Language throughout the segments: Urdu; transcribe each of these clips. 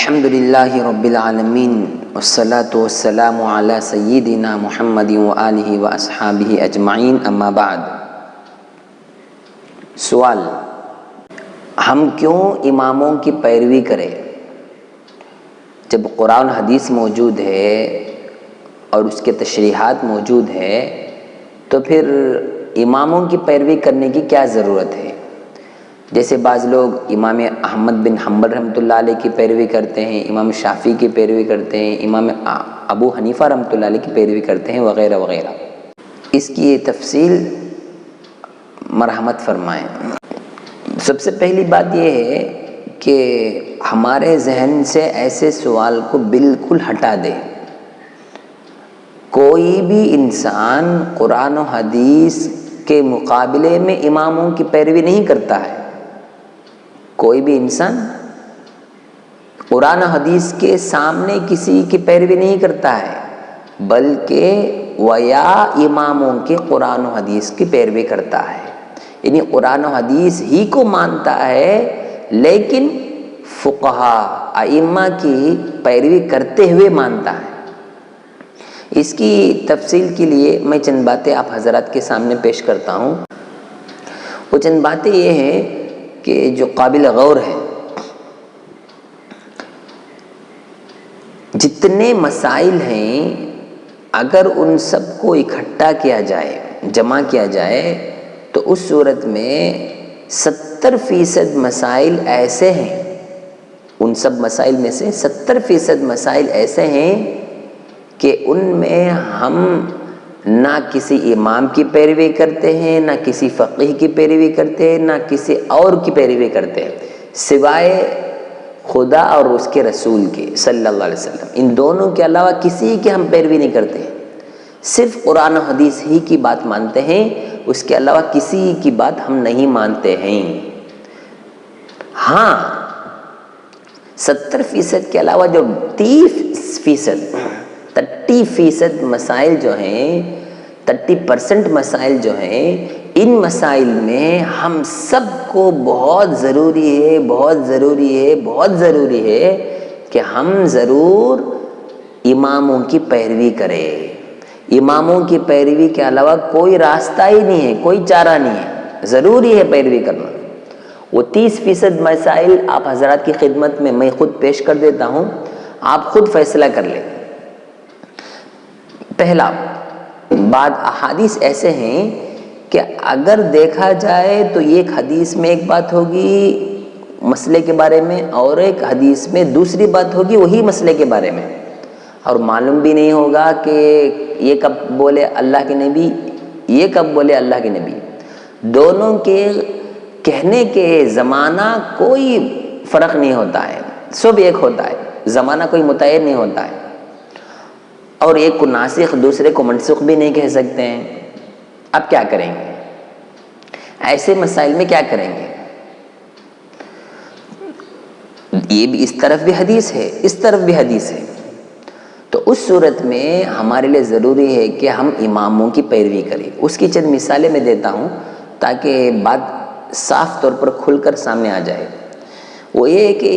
الحمد للہ رب العالمین والصلاة والسلام علی سیدنا محمد وآلہ واصحابہ اجمعین، اما بعد۔ سوال: ہم کیوں اماموں کی پیروی کریں؟ جب قرآن حدیث موجود ہے اور اس کے تشریحات موجود ہے تو پھر اماموں کی پیروی کرنے کی کیا ضرورت ہے؟ جیسے بعض لوگ امام احمد بن حنبل رحمۃ اللہ علیہ کی پیروی کرتے ہیں، امام شافعی کی پیروی کرتے ہیں، امام ابو حنیفہ رحمۃ اللہ علیہ کی پیروی کرتے ہیں، وغیرہ وغیرہ۔ اس کی تفصیل مرحمت فرمائیں۔ سب سے پہلی بات یہ ہے کہ ہمارے ذہن سے ایسے سوال کو بالکل ہٹا دیں۔ کوئی بھی انسان قرآن و حدیث کے مقابلے میں اماموں کی پیروی نہیں کرتا ہے۔ کوئی بھی انسان قرآن و حدیث کے سامنے کسی کی پیروی نہیں کرتا ہے، بلکہ ویا اماموں کے قرآن و حدیث کی پیروی کرتا ہے، یعنی قرآن و حدیث ہی کو مانتا ہے لیکن فقہا ائمہ کی پیروی کرتے ہوئے مانتا ہے۔ اس کی تفصیل کے لیے میں چند باتیں آپ حضرات کے سامنے پیش کرتا ہوں۔ وہ چند باتیں یہ ہیں کہ جو قابل غور ہے۔ جتنے مسائل ہیں اگر ان سب کو اکٹھا کیا جائے، جمع کیا جائے، تو اس صورت میں 70% مسائل ایسے ہیں، ان سب مسائل میں سے 70% مسائل ایسے ہیں کہ ان میں ہم نہ کسی امام کی پیروی کرتے ہیں، نہ کسی فقیہ کی پیروی کرتے ہیں، نہ کسی اور کی پیروی کرتے ہیں سوائے خدا اور اس کے رسول کے صلی اللہ علیہ وسلم۔ ان دونوں کے علاوہ کسی کی ہم پیروی نہیں کرتے ہیں، صرف قرآن و حدیث ہی کی بات مانتے ہیں، اس کے علاوہ کسی کی بات ہم نہیں مانتے ہیں۔ ہاں 70% کے علاوہ جو 30% مسائل جو ہیں، 30% مسائل جو ہیں، ان مسائل میں ہم سب کو بہت ضروری ہے کہ ہم ضرور اماموں کی پیروی کریں۔ اماموں کی پیروی کے علاوہ کوئی راستہ ہی نہیں ہے، کوئی چارہ نہیں ہے، ضروری ہے پیروی کرنا۔ وہ 30% مسائل آپ حضرات کی خدمت میں میں خود پیش کر دیتا ہوں، آپ خود فیصلہ کر لیں۔ پہلا، بعض احادیث ایسے ہیں کہ اگر دیکھا جائے تو ایک حدیث میں ایک بات ہوگی مسئلے کے بارے میں، اور ایک حدیث میں دوسری بات ہوگی وہی مسئلے کے بارے میں، اور معلوم بھی نہیں ہوگا کہ یہ کب بولے اللہ کے نبی، یہ کب بولے اللہ کے نبی۔ دونوں کے کہنے کے زمانہ کوئی فرق نہیں ہوتا ہے، سب ایک ہوتا ہے، زمانہ کوئی متعین نہیں ہوتا ہے، اور ایک کو ناسخ دوسرے کو منسوخ بھی نہیں کہہ سکتے ہیں۔ اب کیا کریں گے؟ ایسے مسائل میں کیا کریں گے؟ یہ بھی اس طرف بھی حدیث ہے، اس طرف بھی حدیث ہے، تو اس صورت میں ہمارے لیے ضروری ہے کہ ہم اماموں کی پیروی کریں۔ اس کی چند مثالیں میں دیتا ہوں تاکہ بات صاف طور پر کھل کر سامنے آ جائے۔ وہ یہ ہے کہ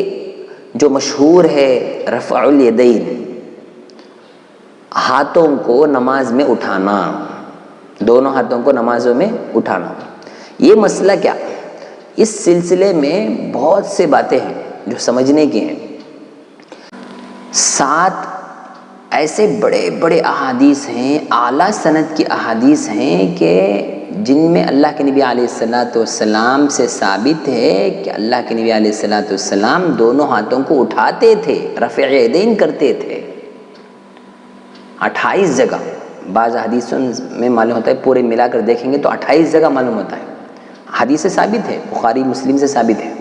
جو مشہور ہے رفع الیدین، ہاتھوں کو نماز میں اٹھانا، دونوں ہاتھوں کو نمازوں میں اٹھانا، یہ مسئلہ کیا؟ اس سلسلے میں بہت سے باتیں ہیں جو سمجھنے کی ہیں۔ 7 ایسے بڑے بڑے احادیث ہیں، اعلیٰ سند کی احادیث ہیں کہ جن میں اللہ کے نبی علیہ الصلاۃ والسلام سے ثابت ہے کہ اللہ کے نبی علیہ الصلاۃ والسلام دونوں ہاتھوں کو اٹھاتے تھے، رفع یدین کرتے تھے 28 جگہ۔ بعض حدیثوں میں معلوم ہوتا ہے، پورے ملا کر دیکھیں گے تو 28 جگہ معلوم ہوتا ہے، حدیث سے ثابت ہے، بخاری مسلم سے ثابت ہے۔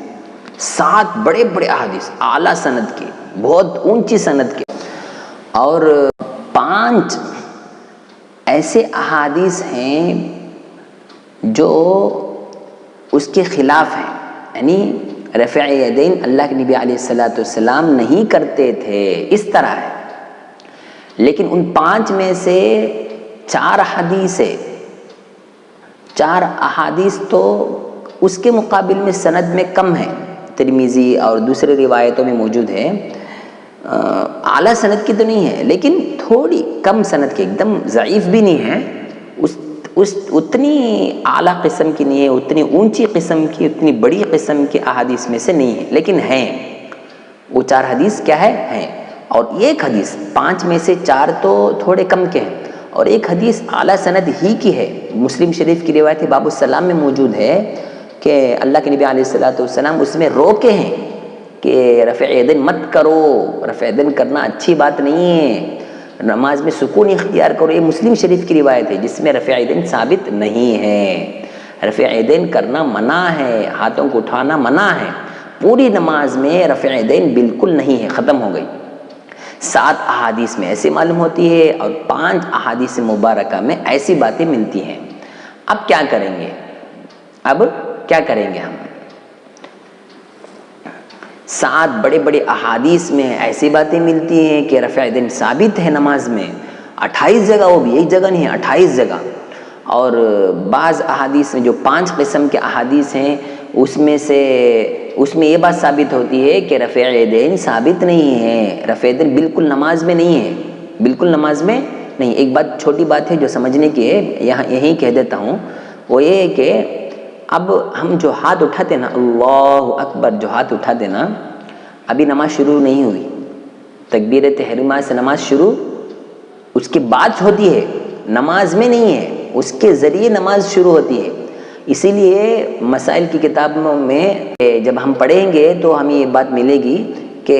7 بڑے بڑے احادیث اعلیٰ سند کی، بہت اونچی سند کے، اور 5 ایسے احادیث ہیں جو اس کے خلاف ہیں، یعنی رفع یدین اللہ کے نبی علیہ الصلاۃ والسلام نہیں کرتے تھے، اس طرح ہے۔ لیکن ان 5 میں سے 4 احادیث تو اس کے مقابل میں سند میں کم ہے، ترمذی اور دوسرے روایتوں میں موجود ہے، اعلیٰ سند کی تو نہیں ہے لیکن تھوڑی کم سند کی، ایک دم ضعیف بھی نہیں ہے، اتنی اعلیٰ قسم کی نہیں ہے، اتنی اونچی قسم کی، اتنی بڑی قسم کی احادیث میں سے نہیں ہے، لیکن ہیں وہ 4 حدیث کیا ہے ہیں۔ اور ایک حدیث 5 میں سے 4 تو تھوڑے کم کے ہیں، اور ایک حدیث اعلیٰ سند ہی کی ہے، مسلم شریف کی روایت باب السلام میں موجود ہے کہ اللہ کے نبی علیہ الصلوۃ والسلام اس میں روکے ہیں کہ رفع یدین مت کرو، رفع یدین کرنا اچھی بات نہیں ہے، نماز میں سکون اختیار کرو۔ یہ مسلم شریف کی روایت ہے جس میں رفع یدین ثابت نہیں ہے، رفع یدین کرنا منع ہے، ہاتھوں کو اٹھانا منع ہے، پوری نماز میں رفع یدین بالکل نہیں ہے، ختم ہو گئی۔ 7 احادیث میں ایسی معلوم ہوتی ہے اور 5 احادیث مبارکہ میں ایسی باتیں ملتی ہیں۔ اب کیا کریں گے؟ اب کیا کریں گے ہم؟ 7 بڑے بڑے احادیث میں ایسی باتیں ملتی ہیں کہ رفع یدین ثابت ہے نماز میں، 28 جگہ، وہ بھی ایک جگہ نہیں ہے، 28 جگہ۔ اور بعض احادیث میں جو 5 قسم کے احادیث ہیں اس میں یہ بات ثابت ہوتی ہے کہ رفع یدین ثابت نہیں ہے، رفع یدین بالکل نماز میں نہیں ہے، بالکل نماز میں نہیں۔ ایک بات، چھوٹی بات ہے جو سمجھنے کی ہے، یہیں کہہ دیتا ہوں، وہ یہ ہے کہ اب ہم جو ہاتھ اٹھاتے نا، اللہ اکبر جو ہاتھ اٹھاتے نا، ابھی نماز شروع نہیں ہوئی، تکبیر تحریمہ سے نماز شروع اس کے بعد ہوتی ہے، نماز میں نہیں ہے، اس کے ذریعے نماز شروع ہوتی ہے۔ اسی لیے مسائل کی کتابوں میں جب ہم پڑھیں گے تو ہمیں یہ بات ملے گی کہ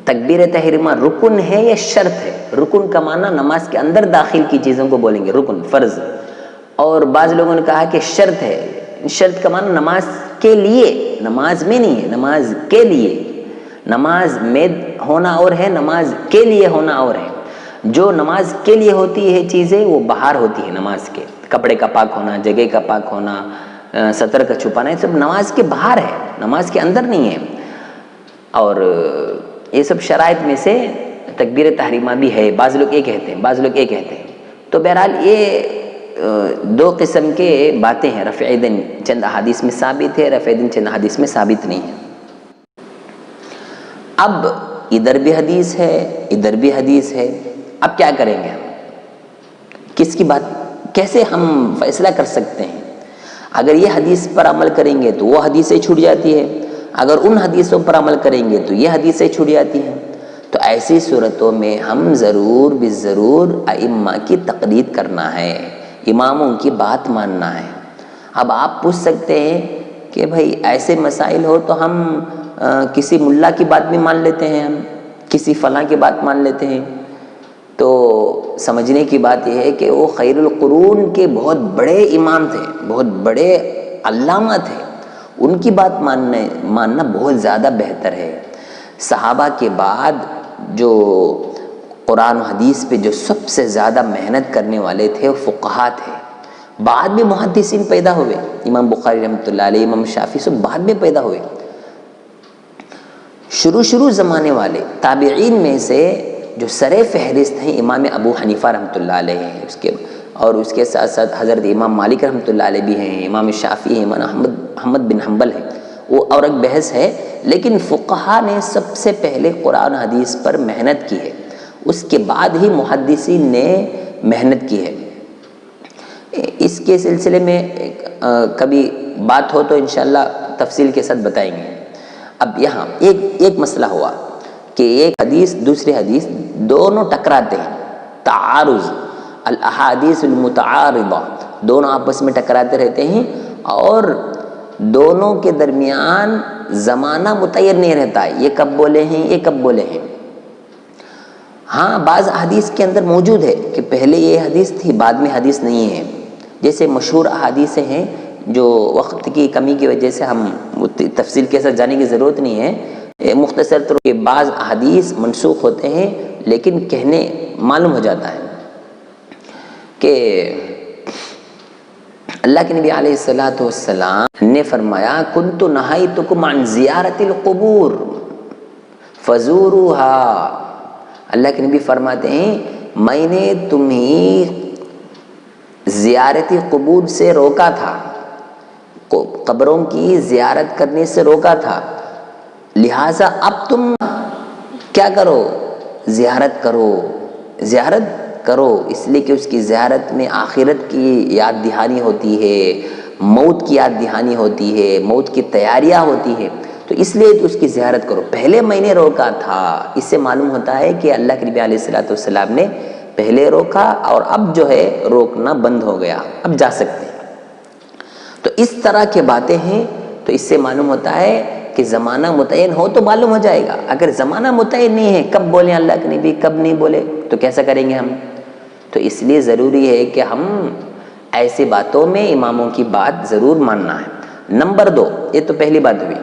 تکبیر تحریمہ رکن ہے یا شرط ہے۔ رکن کا معنی نماز کے اندر داخل کی چیزوں کو بولیں گے رکن، فرض، اور بعض لوگوں نے کہا کہ شرط ہے، شرط کا معنی نماز کے لیے، نماز میں نہیں ہے، نماز کے لیے، نماز میں ہونا اور ہے، نماز کے لیے ہونا اور ہے۔ جو نماز کے لیے ہوتی ہے چیزیں وہ باہر ہوتی ہے، نماز کے، کپڑے کا پاک ہونا، جگہ کا پاک ہونا، سطر کا چھپانا، یہ سب نماز کے باہر ہے، نماز کے اندر نہیں ہے۔ اور یہ سب شرائط میں سے تکبیر تحریمہ بھی ہے، بعض لوگ یہ کہتے ہیں، بعض لوگ یہ کہتے ہیں۔ تو بہرحال یہ 2 قسم کے باتیں ہیں، رفع یدین چند احادیث میں ثابت ہے، رفع یدین چند احادیث میں ثابت نہیں ہے۔ اب ادھر بھی حدیث ہے، ادھر بھی حدیث ہے، اب کیا کریں گے ہم؟ کس کی بات، کیسے ہم فیصلہ کر سکتے ہیں؟ اگر یہ حدیث پر عمل کریں گے تو وہ حدیثیں چھوٹ جاتی ہے، اگر ان حدیثوں پر عمل کریں گے تو یہ حدیثیں چھوٹ جاتی ہیں۔ تو ایسی صورتوں میں ہم ضرور بالضرور ائمہ کی تقلید کرنا ہے، اماموں کی بات ماننا ہے۔ اب آپ پوچھ سکتے ہیں کہ بھائی ایسے مسائل ہو تو ہم کسی ملا کی بات بھی مان لیتے ہیں، ہم کسی فلاں کی بات مان لیتے ہیں۔ تو سمجھنے کی بات یہ ہے کہ وہ خیر القرون کے بہت بڑے امام تھے، بہت بڑے علامہ تھے، ان کی بات ماننا بہت زیادہ بہتر ہے۔ صحابہ کے بعد جو قرآن و حدیث پہ جو سب سے زیادہ محنت کرنے والے تھے وہ فقہاء تھے۔ بعد میں محدثین پیدا ہوئے، امام بخاری رحمۃ اللہ علیہ، امام شافعی، سب بعد میں پیدا ہوئے۔ شروع زمانے والے تابعین میں سے جو سر فہرست ہیں امام ابو حنیفہ رحمۃ اللہ علیہ ہیں، اور اس کے ساتھ ساتھ حضرت امام مالک رحمۃ اللہ علیہ بھی ہیں، امام شافعی ہیں، امام احمد بن حنبل ہیں، وہ اور ایک بحث ہے۔ لیکن فقہاء نے سب سے پہلے قرآن حدیث پر محنت کی ہے، اس کے بعد ہی محدثین نے محنت کی ہے۔ اس کے سلسلے میں کبھی بات ہو تو انشاءاللہ تفصیل کے ساتھ بتائیں گے۔ اب یہاں ایک مسئلہ ہوا کہ ایک حدیث دوسری حدیث دونوں ٹکراتے ہیں، تعارض، الاحادیث المتعارضہ، دونوں آپس میں ٹکراتے رہتے ہیں، اور دونوں کے درمیان زمانہ متعین نہیں رہتا ہے، یہ کب بولے ہیں، یہ کب بولے ہیں۔ ہاں بعض حدیث کے اندر موجود ہے کہ پہلے یہ حدیث تھی بعد میں حدیث نہیں ہے، جیسے مشہور احادیث ہیں جو وقت کی کمی کی وجہ سے ہم تفصیل کے ساتھ جانے کی ضرورت نہیں ہے، مختصر طور پہ بعض احادیث منسوخ ہوتے ہیں، لیکن کہنے معلوم ہو جاتا ہے کہ اللہ کے نبی علیہ الصلوۃ والسلام نے فرمایا کنت نہیتکم عن زیارت القبور فزوروها۔ اللہ کے نبی فرماتے ہیں میں نے تمہیں زیارت قبور سے روکا تھا، قبروں کی زیارت کرنے سے روکا تھا، لہٰذا اب تم کیا کرو؟ زیارت کرو، زیارت کرو، اس لیے کہ اس کی زیارت میں آخرت کی یاد دہانی ہوتی ہے، موت کی یاد دہانی ہوتی ہے، موت کی تیاریاں ہوتی ہے، تو اس لیے اس کی زیارت کرو۔ پہلے میں نے روکا تھا، اس سے معلوم ہوتا ہے کہ اللہ کے نبی علیہ السلام نے پہلے روکا اور اب جو ہے روکنا بند ہو گیا، اب جا سکتے ہیں۔ تو اس طرح کے باتیں ہیں، تو اس سے معلوم ہوتا ہے کہ زمانہ متعین ہو تو معلوم ہو جائے گا۔ اگر زمانہ متعین نہیں ہے، کب بولیں اللہ کے نبی، کب نہیں بولے، تو کیسا کریں گے ہم؟ تو اس لیے ضروری ہے کہ ہم ایسی باتوں میں اماموں کی بات ضرور ماننا ہے۔ نمبر 2، یہ تو پہلی بات ہوئی،